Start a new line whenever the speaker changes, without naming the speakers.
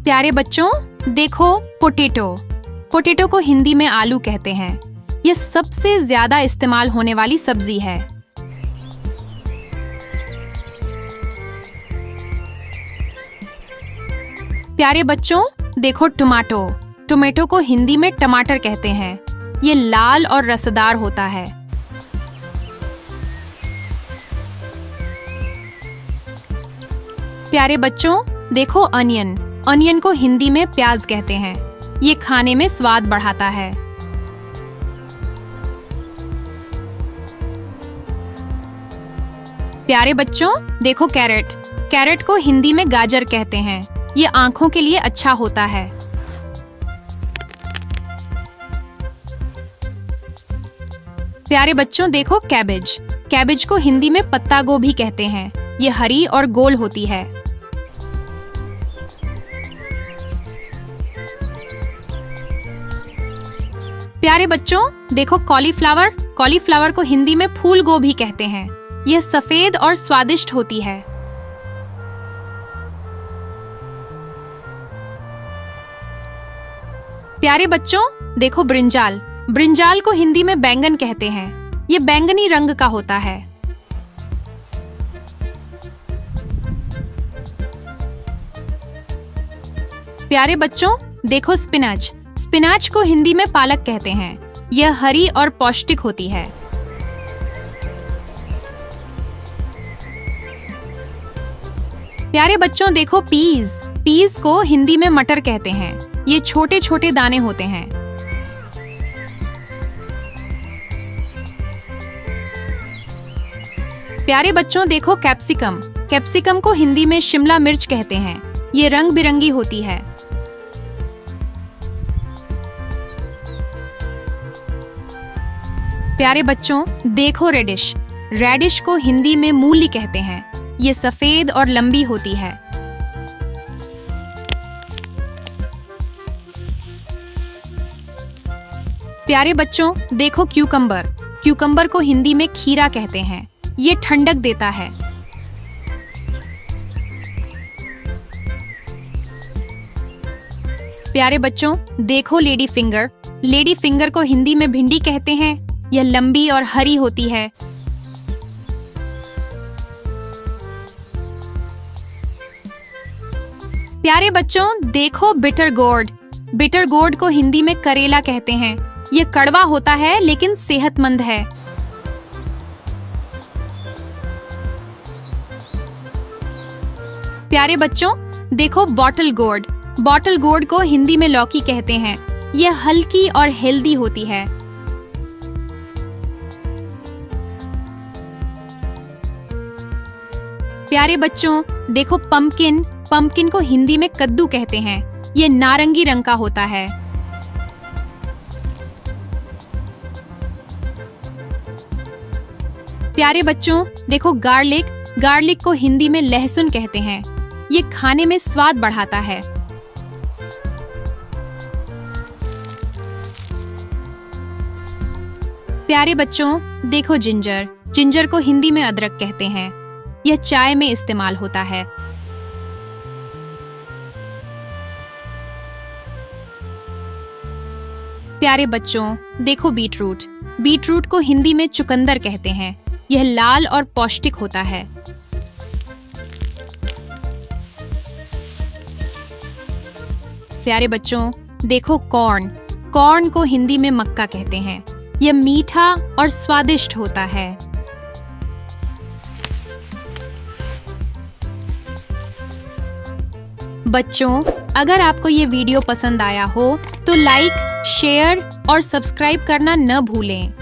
प्यारे बच्चों, देखो पोटैटो। पोटैटो को हिंदी में आलू कहते हैं। ये सबसे ज्यादा इस्तेमाल होने वाली सब्जी है। प्यारे बच्चों, देखो टमाटो। टोमेटो को हिंदी में टमाटर कहते हैं। ये लाल और रसदार होता है। प्यारे बच्चों, देखो अनियन। अनियन को हिंदी में प्याज कहते हैं। ये खाने में स्वाद बढ़ाता है। प्यारे बच्चों, देखो कैरेट। कैरेट को हिंदी में गाजर कहते हैं। ये आंखों के लिए अच्छा होता है। प्यारे बच्चों, देखो कैबेज। कैबेज को हिंदी में पत्ता गोभी कहते हैं। ये हरी और गोल होती है। प्यारे बच्चों, देखो कॉलीफ्लावर। कॉलीफ्लावर को हिंदी में फूल गोभी कहते हैं। यह सफेद और स्वादिष्ट होती है। प्यारे बच्चों, देखो ब्रिंजाल। ब्रिंजाल को हिंदी में बैंगन कहते हैं। यह बैंगनी रंग का होता है। प्यारे बच्चों, देखो स्पिनच। स्पिनाच को हिंदी में पालक कहते हैं। यह हरी और पौष्टिक होती है। प्यारे बच्चों, देखो पीज। पीज को हिंदी में मटर कहते हैं। ये छोटे छोटे दाने होते हैं। प्यारे बच्चों, देखो कैप्सिकम। कैप्सिकम को हिंदी में शिमला मिर्च कहते हैं। ये रंग बिरंगी होती है। प्यारे बच्चों, देखो रेडिश। रेडिश को हिंदी में मूली कहते हैं। ये सफेद और लंबी होती है। प्यारे बच्चों, देखो क्यूकम्बर। क्यूकम्बर को हिंदी में खीरा कहते हैं। ये ठंडक देता है। प्यारे बच्चों, देखो लेडी फिंगर। लेडी फिंगर को हिंदी में भिंडी कहते हैं। यह लंबी और हरी होती है। प्यारे बच्चों, देखो बिटर गोर्ड। बिटर गोर्ड को हिंदी में करेला कहते हैं। यह कड़वा होता है लेकिन सेहतमंद है। प्यारे बच्चों, देखो बॉटल गोर्ड। बॉटल गोर्ड को हिंदी में लौकी कहते हैं। यह हल्की और हेल्दी होती है। प्यारे बच्चों, देखो पंपकिन। पंपकिन को हिंदी में कद्दू कहते हैं। ये नारंगी रंग का होता है। प्यारे बच्चों, देखो गार्लिक। गार्लिक को हिंदी में लहसुन कहते हैं। ये खाने में स्वाद बढ़ाता है। प्यारे बच्चों, देखो जिंजर। जिंजर को हिंदी में अदरक कहते हैं। यह चाय में इस्तेमाल होता है। प्यारे बच्चों, देखो बीटरूट। बीटरूट को हिंदी में चुकंदर कहते हैं। यह लाल और पौष्टिक होता है। प्यारे बच्चों, देखो कॉर्न। कॉर्न को हिंदी में मक्का कहते हैं। यह मीठा और स्वादिष्ट होता है। बच्चों, अगर आपको ये वीडियो पसंद आया हो तो लाइक, शेयर और सब्सक्राइब करना न भूलें।